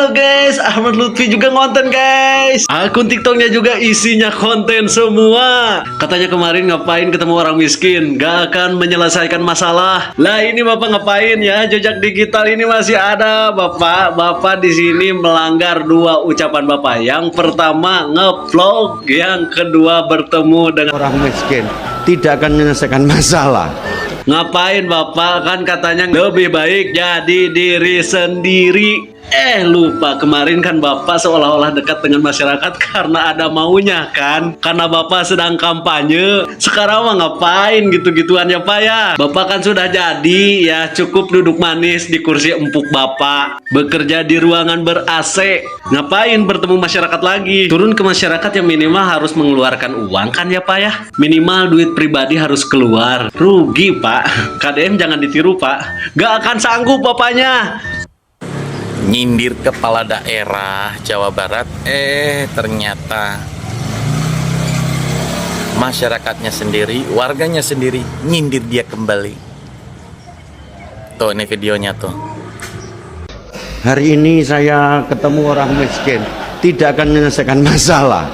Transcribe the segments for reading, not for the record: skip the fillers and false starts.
Halo guys, Ahmad Lutfi juga ngonten guys. Akun TikToknya juga isinya konten semua. Katanya kemarin ngapain ketemu orang miskin, gak akan menyelesaikan masalah. Lah ini bapak ngapain ya? Jejak digital ini masih ada bapak. Bapak di sini melanggar dua ucapan bapak. Yang pertama ngevlog, yang kedua bertemu dengan orang miskin tidak akan menyelesaikan masalah. Ngapain bapak, kan katanya lebih baik jadi diri sendiri. Lupa kemarin kan bapak seolah-olah dekat dengan masyarakat karena ada maunya kan, karena bapak sedang kampanye. Sekarang mah ngapain gitu-gituan ya pak ya. Bapak kan sudah jadi ya, cukup duduk manis di kursi empuk bapak, bekerja di ruangan ber-AC. Ngapain bertemu masyarakat lagi? Turun ke masyarakat yang minimal harus mengeluarkan uang kan ya pak ya. Minimal duit pribadi harus keluar. Rugi pak. KDM jangan ditiru pak, gak akan sanggup bapaknya. Nyindir kepala daerah Jawa Barat, ternyata masyarakatnya sendiri, warganya sendiri nyindir dia kembali. Tuh, ini videonya tuh. Hari ini saya ketemu orang miskin tidak akan menyelesaikan masalah.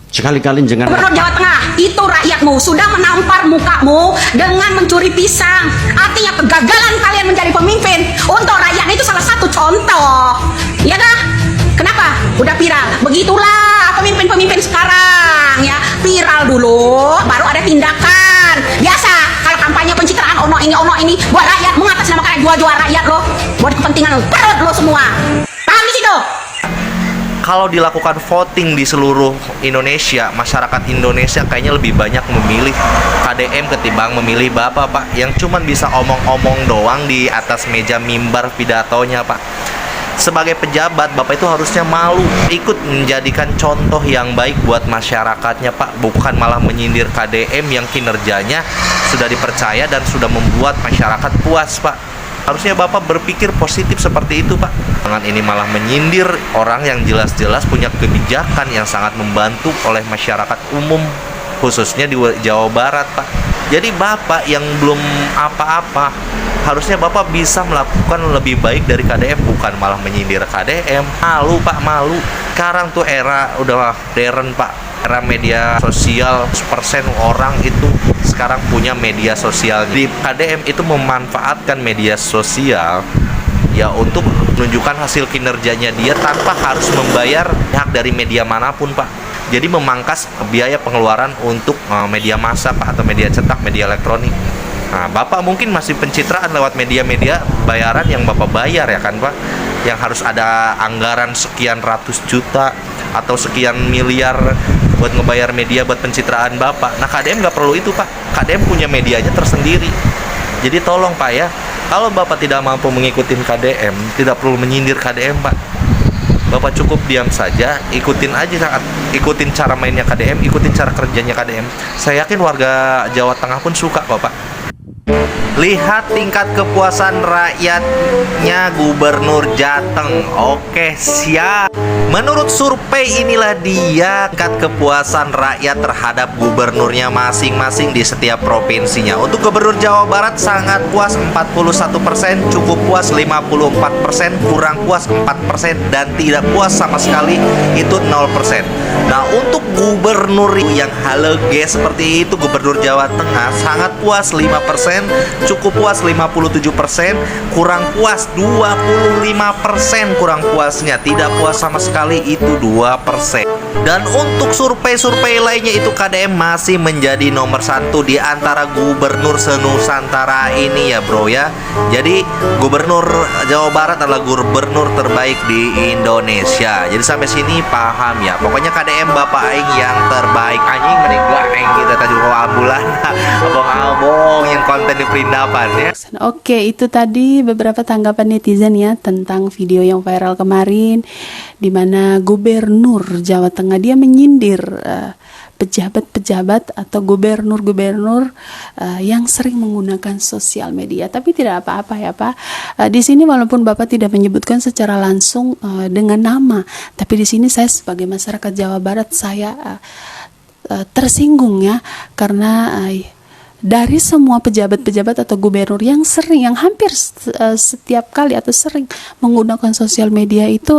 Sekali-kali jangan. Gubernur Jawa Tengah, itu rakyatmu sudah menampar mukamu dengan mencuri pisang. Artinya kegagalan kalian menjadi pemimpin untuk rakyat itu salah satu contoh. Ya kah? Kenapa? Udah viral. Begitulah pemimpin-pemimpin sekarang ya. Viral dulu, baru ada tindakan. Biasa kalau kampanye pencitraan ono ini buat rakyat, mengatasnamakan jual-jual rakyat loh, buat kepentingan lo, perut lo semua. Paham di situ? Kalau dilakukan voting di seluruh Indonesia, masyarakat Indonesia kayaknya lebih banyak memilih KDM ketimbang memilih Bapak, Pak, yang cuman bisa omong-omong doang di atas meja mimbar pidatonya, Pak. Sebagai pejabat, Bapak itu harusnya malu ikut menjadikan contoh yang baik buat masyarakatnya, Pak, bukan malah menyindir KDM yang kinerjanya sudah dipercaya dan sudah membuat masyarakat puas, Pak. Harusnya Bapak berpikir positif seperti itu, Pak. Jangan ini malah menyindir orang yang jelas-jelas punya kebijakan yang sangat membantu oleh masyarakat umum, khususnya di Jawa Barat, Pak. Jadi Bapak yang belum apa-apa, harusnya Bapak bisa melakukan lebih baik dari KDM, bukan malah menyindir KDM. Malu, Pak, malu. Sekarang tuh era udah modern, Pak. Era media sosial, 100% orang itu sekarang punya media sosial. Di KDM itu memanfaatkan media sosial ya untuk menunjukkan hasil kinerjanya dia tanpa harus membayar hak dari media manapun, Pak. Jadi memangkas biaya pengeluaran untuk media massa, Pak, atau media cetak, media elektronik. Nah, Bapak mungkin masih pencitraan lewat media-media bayaran yang Bapak bayar ya kan, Pak, yang harus ada anggaran sekian ratus juta atau sekian miliar buat ngebayar media buat pencitraan Bapak. Nah, KDM nggak perlu itu, Pak. KDM punya medianya tersendiri. Jadi tolong, Pak, ya, kalau Bapak tidak mampu mengikuti KDM, tidak perlu menyindir KDM, Pak. Bapak cukup diam saja, ikutin aja, ikutin cara mainnya KDM, ikutin cara kerjanya KDM. Saya yakin warga Jawa Tengah pun suka kok, Pak. Lihat tingkat kepuasan rakyatnya Gubernur Jateng. Oke, siap. Menurut survei inilah dia tingkat kepuasan rakyat terhadap gubernurnya masing-masing di setiap provinsinya. Untuk Gubernur Jawa Barat sangat puas 41%, cukup puas 54%, kurang puas 4%, dan tidak puas sama sekali itu 0%. Nah, untuk gubernur yang halege seperti itu, Gubernur Jawa Tengah sangat puas 5%, cukup puas 57%, kurang puas 25%, kurang puasnya, tidak puas sama sekali itu 2%. Dan untuk survei-survei lainnya itu KDM masih menjadi nomor 1 di antara gubernur senusantara ini ya, bro ya. Jadi Gubernur Jawa Barat adalah gubernur terbaik di Indonesia. Jadi sampai sini paham ya. Pokoknya KDM Bapak aing yang terbaik. Anjing meninggal aing kita tadi ambulan. Abang-abang yang konten di Perindapan ya. Oke, itu tadi beberapa tanggapan netizen ya tentang video yang viral kemarin, di mana Gubernur Jawa Tengah dia menyindir pejabat-pejabat atau gubernur-gubernur yang sering menggunakan sosial media. Tapi tidak apa-apa ya Pak. Di sini walaupun Bapak tidak menyebutkan secara langsung dengan nama, tapi di sini saya sebagai masyarakat Jawa Barat saya tersinggung ya, karena dari semua pejabat-pejabat atau gubernur yang sering, yang hampir setiap kali atau sering menggunakan sosial media itu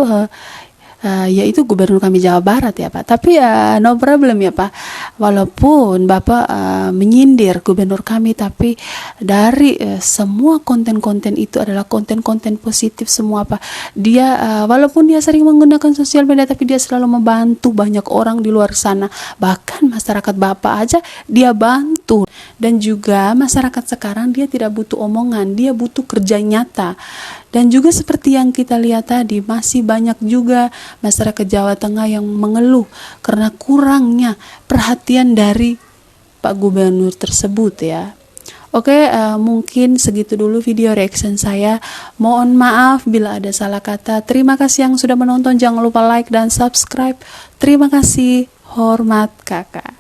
yaitu gubernur kami Jawa Barat ya Pak. Tapi no problem ya Pak, walaupun Bapak menyindir gubernur kami, tapi dari semua konten-konten itu adalah konten-konten positif semua Pak. Dia walaupun dia sering menggunakan sosial media, tapi dia selalu membantu banyak orang di luar sana, bahkan masyarakat Bapak aja dia bantu. Dan juga masyarakat sekarang dia tidak butuh omongan, dia butuh kerja nyata. Dan juga seperti yang kita lihat tadi, masih banyak juga masyarakat Jawa Tengah yang mengeluh karena kurangnya perhatian dari Pak Gubernur tersebut ya. Oke, mungkin segitu dulu video reaction saya. Mohon maaf bila ada salah kata. Terima kasih yang sudah menonton. Jangan lupa like dan subscribe. Terima kasih. Hormat kakak.